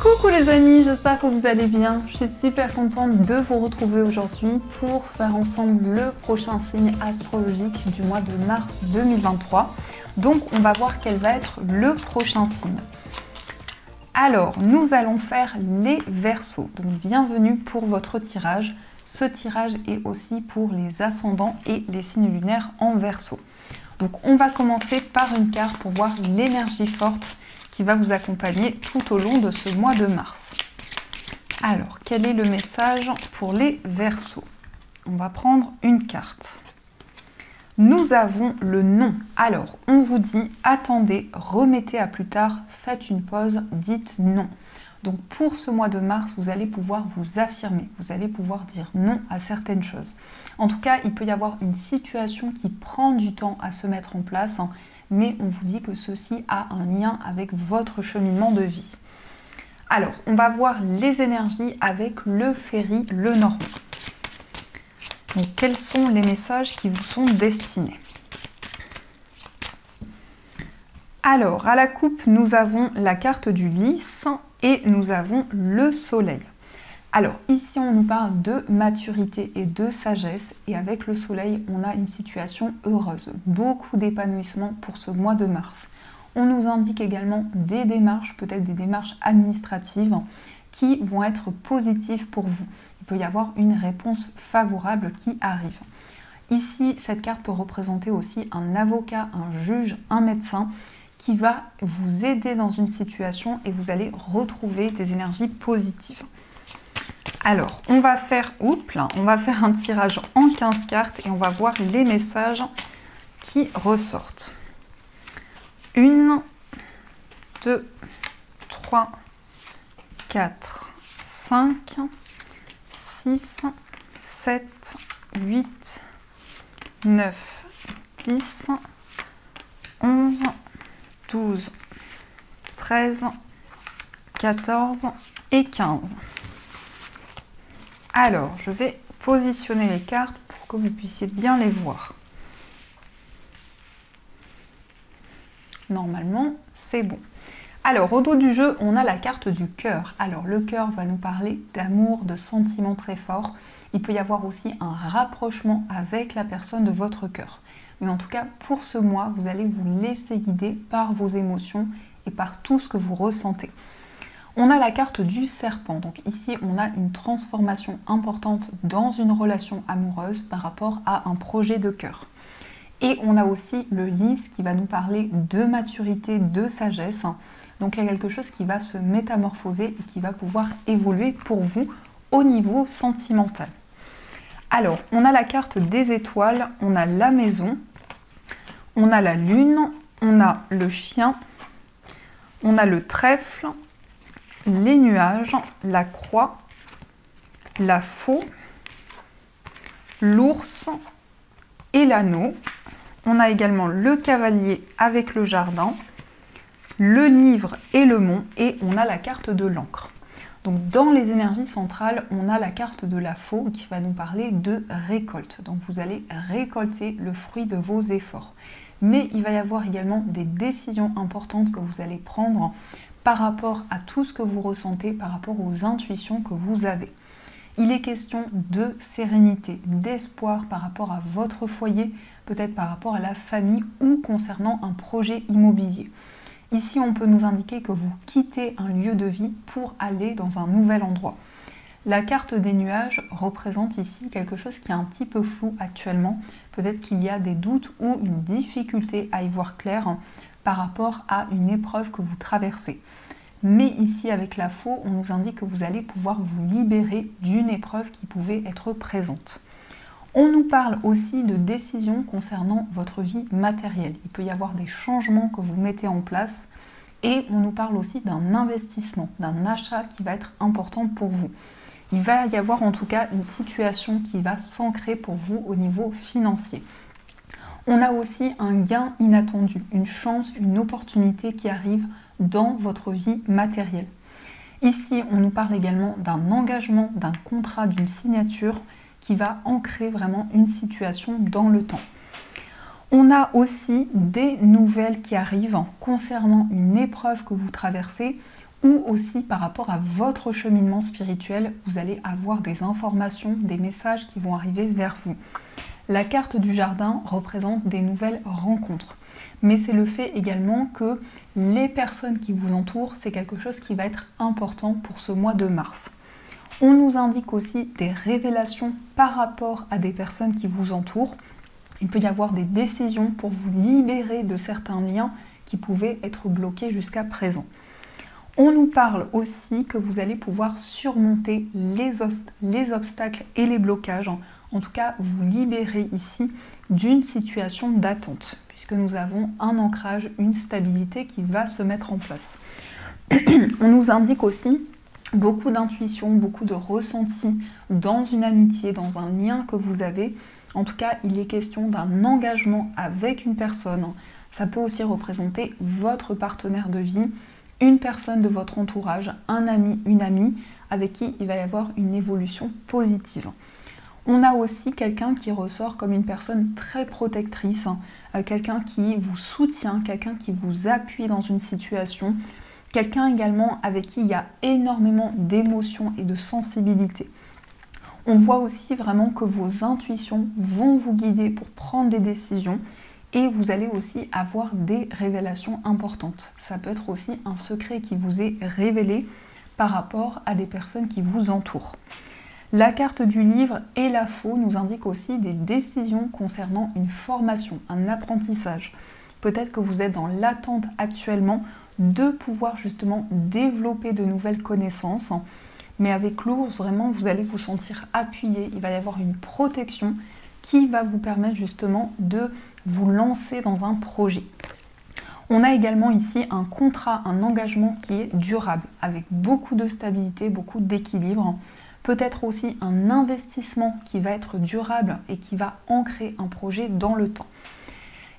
Coucou les amis, j'espère que vous allez bien. Je suis super contente de vous retrouver aujourd'hui pour faire ensemble le prochain signe astrologique du mois de mars 2023. Donc on va voir quel va être le prochain signe. Alors, nous allons faire les Verseaux. Donc bienvenue pour votre tirage. Ce tirage est aussi pour les ascendants et les signes lunaires en Verseau. Donc on va commencer par une carte pour voir l'énergie forte qui va vous accompagner tout au long de ce mois de mars. Alors, quel est le message pour les Verseaux? On va prendre une carte. Nous avons le non. Alors, on vous dit, attendez, remettez à plus tard, faites une pause, dites non. Donc, pour ce mois de mars, vous allez pouvoir vous affirmer, vous allez pouvoir dire non à certaines choses. En tout cas, il peut y avoir une situation qui prend du temps à se mettre en place, mais on vous dit que ceci a un lien avec votre cheminement de vie. Alors, on va voir les énergies avec le Ferry Lenormand. Donc, quels sont les messages qui vous sont destinés? Alors, à la coupe, nous avons la carte du Lys et nous avons le Soleil. Alors, ici, on nous parle de maturité et de sagesse. Et avec le Soleil, on a une situation heureuse. Beaucoup d'épanouissement pour ce mois de mars. On nous indique également des démarches, peut-être des démarches administratives, qui vont être positives pour vous. Il peut y avoir une réponse favorable qui arrive. Ici, cette carte peut représenter aussi un avocat, un juge, un médecin, qui va vous aider dans une situation et vous allez retrouver des énergies positives. Alors, on va faire un tirage en 15 cartes et on va voir les messages qui ressortent. 1, 2, 3, 4, 5, 6, 7, 8, 9, 10, 11, 12, 13, 14 et 15. Alors, je vais positionner les cartes pour que vous puissiez bien les voir. Normalement, c'est bon. Alors, au dos du jeu, on a la carte du cœur. Alors, le cœur va nous parler d'amour, de sentiments très forts. Il peut y avoir aussi un rapprochement avec la personne de votre cœur. Mais en tout cas, pour ce mois, vous allez vous laisser guider par vos émotions et par tout ce que vous ressentez. On a la carte du serpent, donc ici on a une transformation importante dans une relation amoureuse par rapport à un projet de cœur. Et on a aussi le lys qui va nous parler de maturité, de sagesse, donc il y a quelque chose qui va se métamorphoser et qui va pouvoir évoluer pour vous au niveau sentimental. Alors, on a la carte des étoiles, on a la maison, on a la lune, on a le chien, on a le trèfle, les nuages, la croix, la faux, l'ours et l'anneau. On a également le cavalier avec le jardin, le livre et le mont, et on a la carte de l'encre. Donc dans les énergies centrales, on a la carte de la faux qui va nous parler de récolte. Donc vous allez récolter le fruit de vos efforts. Mais il va y avoir également des décisions importantes que vous allez prendre par rapport à tout ce que vous ressentez, par rapport aux intuitions que vous avez. Il est question de sérénité, d'espoir par rapport à votre foyer, peut-être par rapport à la famille ou concernant un projet immobilier. Ici, on peut nous indiquer que vous quittez un lieu de vie pour aller dans un nouvel endroit. La carte des nuages représente ici quelque chose qui est un petit peu flou actuellement. Peut-être qu'il y a des doutes ou une difficulté à y voir clair par rapport à une épreuve que vous traversez. Mais ici, avec la faux, on nous indique que vous allez pouvoir vous libérer d'une épreuve qui pouvait être présente. On nous parle aussi de décisions concernant votre vie matérielle. Il peut y avoir des changements que vous mettez en place et on nous parle aussi d'un investissement, d'un achat qui va être important pour vous. Il va y avoir en tout cas une situation qui va s'ancrer pour vous au niveau financier. On a aussi un gain inattendu, une chance, une opportunité qui arrive dans votre vie matérielle. Ici, on nous parle également d'un engagement, d'un contrat, d'une signature qui va ancrer vraiment une situation dans le temps. On a aussi des nouvelles qui arrivent concernant une épreuve que vous traversez ou aussi par rapport à votre cheminement spirituel, vous allez avoir des informations, des messages qui vont arriver vers vous. La carte du jardin représente des nouvelles rencontres, mais c'est le fait également que les personnes qui vous entourent, c'est quelque chose qui va être important pour ce mois de mars. On nous indique aussi des révélations par rapport à des personnes qui vous entourent. Il peut y avoir des décisions pour vous libérer de certains liens qui pouvaient être bloqués jusqu'à présent. On nous parle aussi que vous allez pouvoir surmonter les obstacles et les blocages. En tout cas, vous libérer ici d'une situation d'attente, puisque nous avons un ancrage, une stabilité qui va se mettre en place. On nous indique aussi beaucoup d'intuition, beaucoup de ressenti dans une amitié, dans un lien que vous avez. En tout cas, il est question d'un engagement avec une personne. Ça peut aussi représenter votre partenaire de vie, une personne de votre entourage, un ami, une amie, avec qui il va y avoir une évolution positive. On a aussi quelqu'un qui ressort comme une personne très protectrice, quelqu'un qui vous soutient, quelqu'un qui vous appuie dans une situation, quelqu'un également avec qui il y a énormément d'émotions et de sensibilité. On voit aussi vraiment que vos intuitions vont vous guider pour prendre des décisions et vous allez aussi avoir des révélations importantes. Ça peut être aussi un secret qui vous est révélé par rapport à des personnes qui vous entourent. La carte du livre et la faux nous indiquent aussi des décisions concernant une formation, un apprentissage. Peut-être que vous êtes dans l'attente actuellement de pouvoir justement développer de nouvelles connaissances. Mais avec l'ours, vraiment, vous allez vous sentir appuyé. Il va y avoir une protection qui va vous permettre justement de vous lancer dans un projet. On a également ici un contrat, un engagement qui est durable, avec beaucoup de stabilité, beaucoup d'équilibre. Peut-être aussi un investissement qui va être durable et qui va ancrer un projet dans le temps.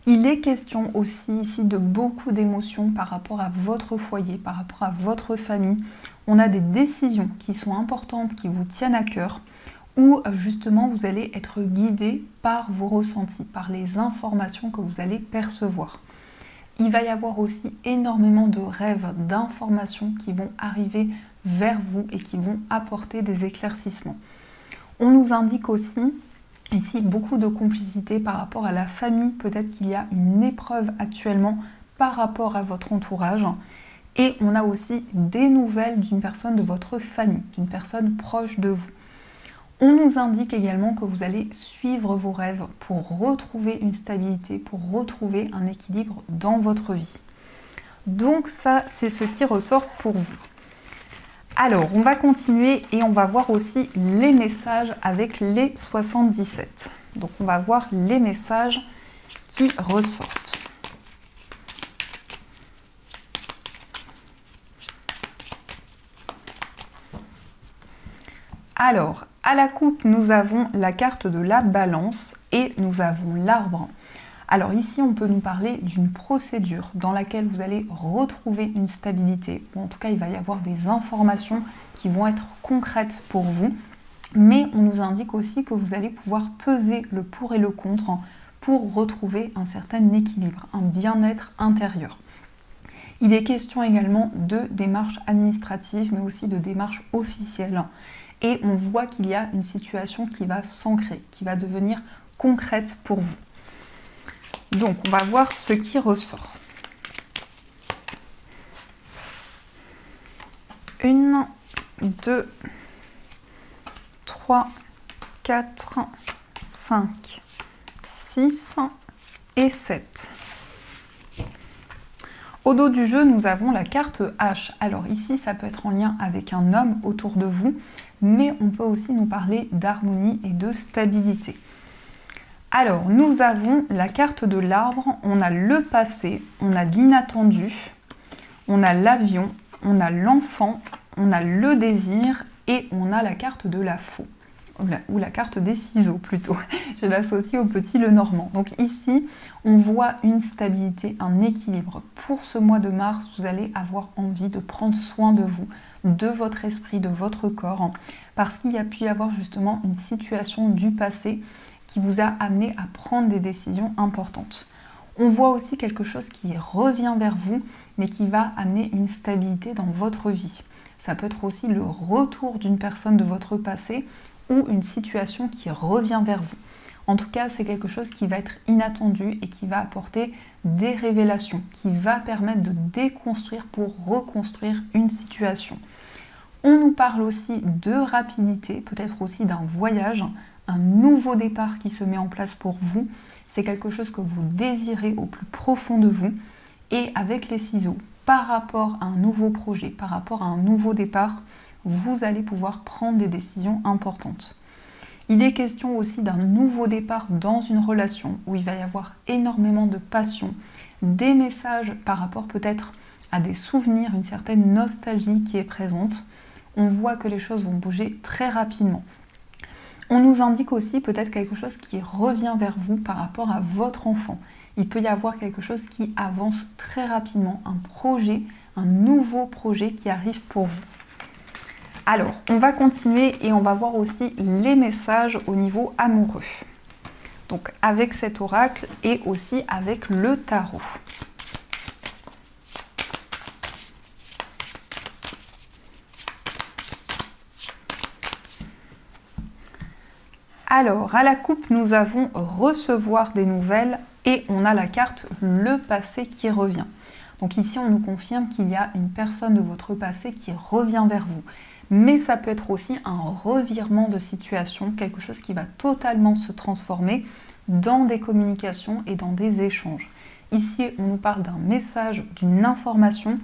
Il est question aussi ici de beaucoup d'émotions par rapport à votre foyer, par rapport à votre famille. On a des décisions qui sont importantes, qui vous tiennent à cœur, où justement vous allez être guidé par vos ressentis, par les informations que vous allez percevoir. Il va y avoir aussi énormément de rêves, d'informations qui vont arriver vers vous et qui vont apporter des éclaircissements. On nous indique aussi ici beaucoup de complicité par rapport à la famille. Peut-être qu'il y a une épreuve actuellement par rapport à votre entourage. Et on a aussi des nouvelles d'une personne de votre famille, d'une personne proche de vous. On nous indique également que vous allez suivre vos rêves pour retrouver une stabilité, pour retrouver un équilibre dans votre vie. Donc ça, c'est ce qui ressort pour vous. Alors, on va continuer et on va voir aussi les messages avec les 77. Donc, on va voir les messages qui ressortent. Alors, à la coupe, nous avons la carte de la balance et nous avons l'arbre. Alors ici, on peut nous parler d'une procédure dans laquelle vous allez retrouver une stabilité, ou en tout cas, il va y avoir des informations qui vont être concrètes pour vous, mais on nous indique aussi que vous allez pouvoir peser le pour et le contre pour retrouver un certain équilibre, un bien-être intérieur. Il est question également de démarches administratives, mais aussi de démarches officielles. Et on voit qu'il y a une situation qui va s'ancrer, qui va devenir concrète pour vous. Donc, on va voir ce qui ressort. 1, 2, 3, 4, 5, 6 et 7. Au dos du jeu, nous avons la carte H. Alors ici, ça peut être en lien avec un homme autour de vous, mais on peut aussi nous parler d'harmonie et de stabilité. Alors, nous avons la carte de l'arbre, on a le passé, on a l'inattendu, on a l'avion, on a l'enfant, on a le désir et on a la carte de la faux, ou la carte des ciseaux plutôt. Je l'associe au petit Lenormand. Donc ici, on voit une stabilité, un équilibre. Pour ce mois de mars, vous allez avoir envie de prendre soin de vous, de votre esprit, de votre corps, parce qu'il y a pu y avoir justement une situation du passé qui vous a amené à prendre des décisions importantes. On voit aussi quelque chose qui revient vers vous, mais qui va amener une stabilité dans votre vie. Ça peut être aussi le retour d'une personne de votre passé ou une situation qui revient vers vous. En tout cas, c'est quelque chose qui va être inattendu et qui va apporter des révélations, qui va permettre de déconstruire pour reconstruire une situation. On nous parle aussi de rapidité, peut-être aussi d'un voyage, un nouveau départ qui se met en place pour vous. C'est quelque chose que vous désirez au plus profond de vous. Et avec les ciseaux, par rapport à un nouveau projet, par rapport à un nouveau départ, vous allez pouvoir prendre des décisions importantes. Il est question aussi d'un nouveau départ dans une relation où il va y avoir énormément de passion, des messages par rapport peut-être à des souvenirs, une certaine nostalgie qui est présente. On voit que les choses vont bouger très rapidement. On nous indique aussi peut-être quelque chose qui revient vers vous par rapport à votre enfant. Il peut y avoir quelque chose qui avance très rapidement, un projet, un nouveau projet qui arrive pour vous. Alors, on va continuer et on va voir aussi les messages au niveau amoureux. Donc, avec cet oracle et aussi avec le tarot. Alors, à la coupe, nous avons recevoir des nouvelles et on a la carte le passé qui revient. Donc ici, on nous confirme qu'il y a une personne de votre passé qui revient vers vous. Mais ça peut être aussi un revirement de situation, quelque chose qui va totalement se transformer dans des communications et dans des échanges. Ici, on nous parle d'un message, d'une information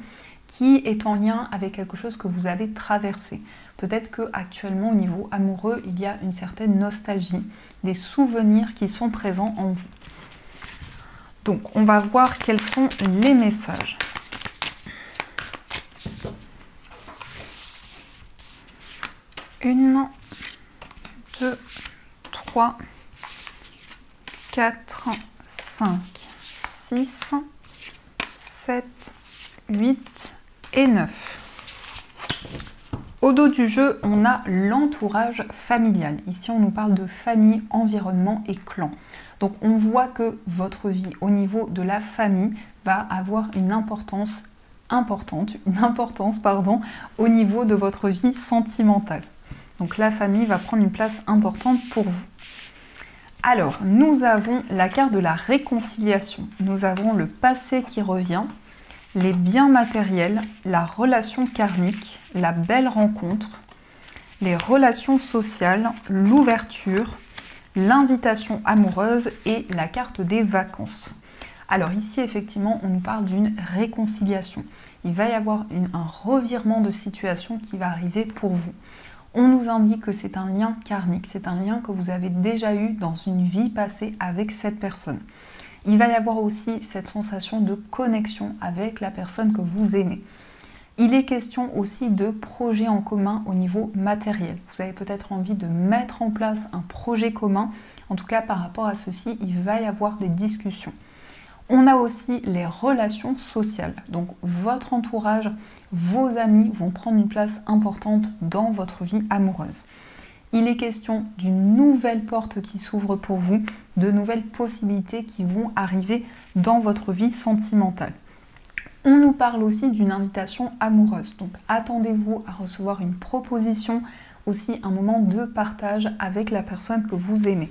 qui est en lien avec quelque chose que vous avez traversé. Peut-être qu'actuellement, au niveau amoureux, il y a une certaine nostalgie, des souvenirs qui sont présents en vous. Donc, on va voir quels sont les messages. Une, 2, 3, 4, 5, 6, 7, 8 et 9. Au dos du jeu, on a l'entourage familial. Ici, on nous parle de famille, environnement et clan. Donc, on voit que votre vie au niveau de la famille va avoir une importance au niveau de votre vie sentimentale. Donc, la famille va prendre une place importante pour vous. Alors, nous avons la carte de la réconciliation. Nous avons le passé qui revient, les biens matériels, la relation karmique, la belle rencontre, les relations sociales, l'ouverture, l'invitation amoureuse et la carte des vacances. Alors ici, effectivement, on nous parle d'une réconciliation. Il va y avoir un revirement de situation qui va arriver pour vous. On nous indique que c'est un lien karmique, c'est un lien que vous avez déjà eu dans une vie passée avec cette personne. Il va y avoir aussi cette sensation de connexion avec la personne que vous aimez. Il est question aussi de projets en commun au niveau matériel. Vous avez peut-être envie de mettre en place un projet commun. En tout cas, par rapport à ceci, il va y avoir des discussions. On a aussi les relations sociales. Donc, votre entourage, vos amis vont prendre une place importante dans votre vie amoureuse. Il est question d'une nouvelle porte qui s'ouvre pour vous, de nouvelles possibilités qui vont arriver dans votre vie sentimentale. On nous parle aussi d'une invitation amoureuse. Donc, attendez-vous à recevoir une proposition, aussi un moment de partage avec la personne que vous aimez.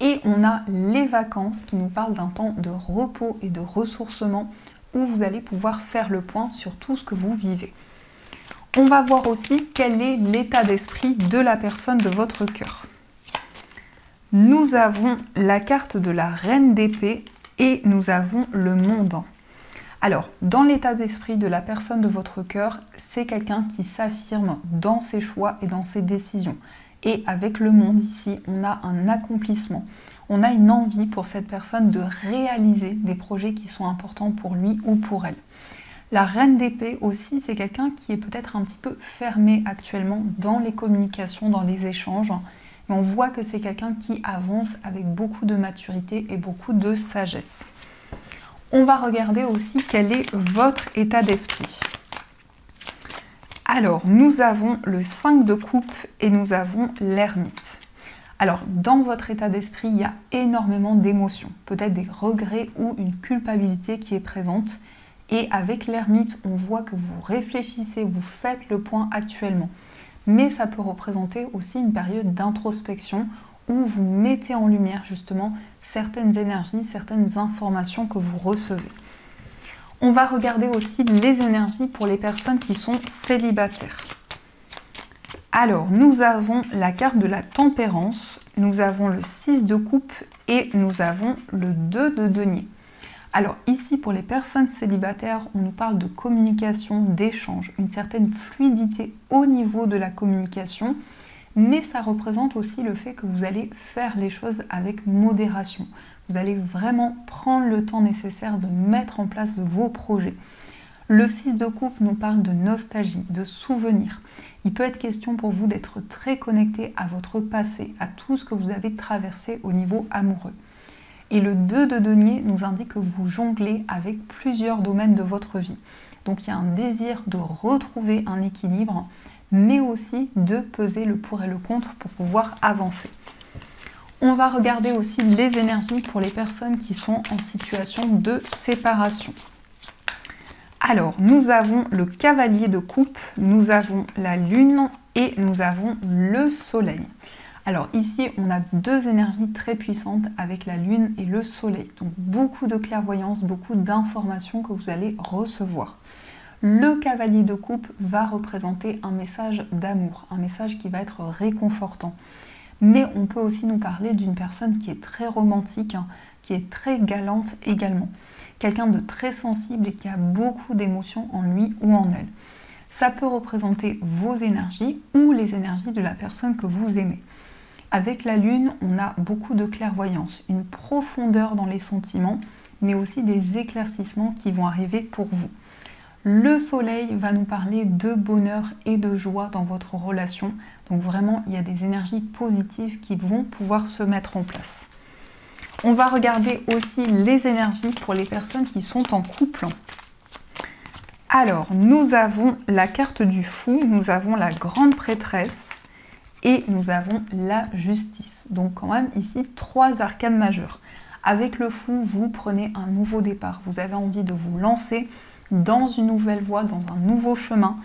Et on a les vacances qui nous parlent d'un temps de repos et de ressourcement où vous allez pouvoir faire le point sur tout ce que vous vivez. On va voir aussi quel est l'état d'esprit de la personne de votre cœur. Nous avons la carte de la reine d'épée et nous avons le monde. Alors, dans l'état d'esprit de la personne de votre cœur, c'est quelqu'un qui s'affirme dans ses choix et dans ses décisions. Et avec le monde ici, on a un accomplissement. On a une envie pour cette personne de réaliser des projets qui sont importants pour lui ou pour elle. La reine d'épée aussi, c'est quelqu'un qui est peut-être un petit peu fermé actuellement dans les communications, dans les échanges. Mais on voit que c'est quelqu'un qui avance avec beaucoup de maturité et beaucoup de sagesse. On va regarder aussi quel est votre état d'esprit. Alors, nous avons le 5 de coupe et nous avons l'ermite. Alors, dans votre état d'esprit, il y a énormément d'émotions, peut-être des regrets ou une culpabilité qui est présente. Et avec l'ermite, on voit que vous réfléchissez, vous faites le point actuellement. Mais ça peut représenter aussi une période d'introspection où vous mettez en lumière justement certaines énergies, certaines informations que vous recevez. On va regarder aussi les énergies pour les personnes qui sont célibataires. Alors, nous avons la carte de la tempérance, nous avons le 6 de coupe et nous avons le 2 de denier. Alors ici, pour les personnes célibataires, on nous parle de communication, d'échange, une certaine fluidité au niveau de la communication, mais ça représente aussi le fait que vous allez faire les choses avec modération. Vous allez vraiment prendre le temps nécessaire de mettre en place vos projets. Le 6 de coupe nous parle de nostalgie, de souvenirs. Il peut être question pour vous d'être très connecté à votre passé, à tout ce que vous avez traversé au niveau amoureux. Et le 2 de denier nous indique que vous jonglez avec plusieurs domaines de votre vie. Donc il y a un désir de retrouver un équilibre, mais aussi de peser le pour et le contre pour pouvoir avancer. On va regarder aussi les énergies pour les personnes qui sont en situation de séparation. Alors, nous avons le cavalier de coupe, nous avons la lune et nous avons le soleil. Alors ici, on a deux énergies très puissantes avec la lune et le soleil. Donc beaucoup de clairvoyance, beaucoup d'informations que vous allez recevoir. Le cavalier de coupe va représenter un message d'amour, un message qui va être réconfortant. Mais on peut aussi nous parler d'une personne qui est très romantique, qui est très galante également. Quelqu'un de très sensible et qui a beaucoup d'émotions en lui ou en elle. Ça peut représenter vos énergies ou les énergies de la personne que vous aimez. Avec la lune, on a beaucoup de clairvoyance, une profondeur dans les sentiments, mais aussi des éclaircissements qui vont arriver pour vous. Le soleil va nous parler de bonheur et de joie dans votre relation. Donc vraiment, il y a des énergies positives qui vont pouvoir se mettre en place. On va regarder aussi les énergies pour les personnes qui sont en couple. Alors, nous avons la carte du fou, nous avons la grande prêtresse, et nous avons la justice. Donc quand même ici, 3 arcanes majeures. Avec le fou, vous prenez un nouveau départ. Vous avez envie de vous lancer dans une nouvelle voie, dans un nouveau chemin.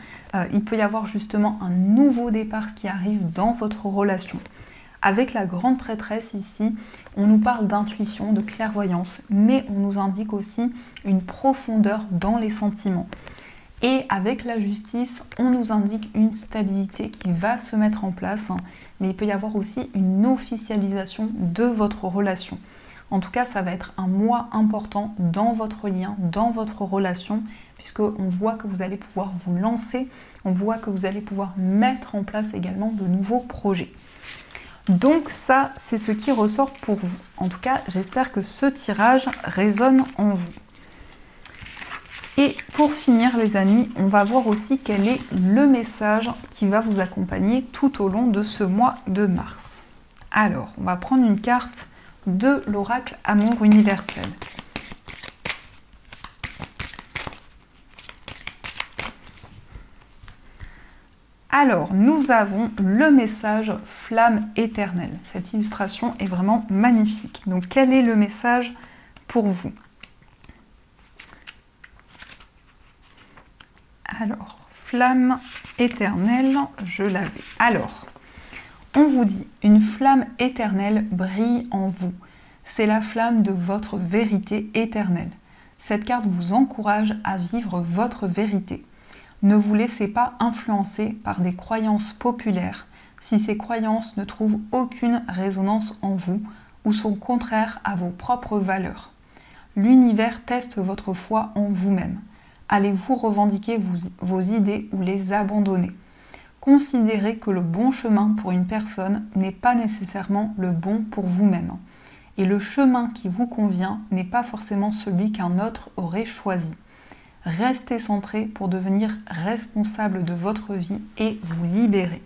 Il peut y avoir justement un nouveau départ qui arrive dans votre relation. Avec la grande prêtresse ici, on nous parle d'intuition, de clairvoyance, mais on nous indique aussi une profondeur dans les sentiments. Et avec la justice, on nous indique une stabilité qui va se mettre en place, mais il peut y avoir aussi une officialisation de votre relation. En tout cas, ça va être un mois important dans votre lien, dans votre relation, puisqu'on voit que vous allez pouvoir vous lancer, on voit que vous allez pouvoir mettre en place également de nouveaux projets. Donc ça, c'est ce qui ressort pour vous. En tout cas, j'espère que ce tirage résonne en vous. Et pour finir les amis, on va voir aussi quel est le message qui va vous accompagner tout au long de ce mois de mars. Alors, on va prendre une carte de l'oracle Amour universel. Alors, nous avons le message flamme éternelle. Cette illustration est vraiment magnifique. Donc, quel est le message pour vous ? Alors, flamme éternelle, je l'avais. Alors, on vous dit, une flamme éternelle brille en vous. C'est la flamme de votre vérité éternelle. Cette carte vous encourage à vivre votre vérité. Ne vous laissez pas influencer par des croyances populaires si ces croyances ne trouvent aucune résonance en vous ou sont contraires à vos propres valeurs. L'univers teste votre foi en vous-même. Allez-vous revendiquer vos idées ou les abandonner? Considérez que le bon chemin pour une personne n'est pas nécessairement le bon pour vous-même. Et le chemin qui vous convient n'est pas forcément celui qu'un autre aurait choisi. Restez centré pour devenir responsable de votre vie et vous libérer.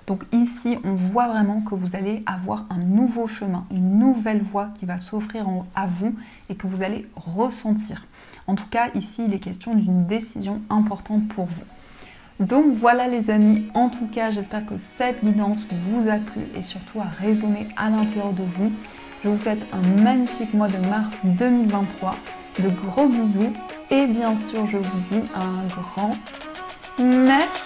Donc ici, on voit vraiment que vous allez avoir un nouveau chemin, une nouvelle voie qui va s'offrir à vous et que vous allez ressentir. En tout cas, ici, il est question d'une décision importante pour vous. Donc voilà les amis, en tout cas j'espère que cette guidance vous a plu et surtout a résonné à l'intérieur de vous. Je vous souhaite un magnifique mois de mars 2023, de gros bisous et bien sûr je vous dis un grand merci.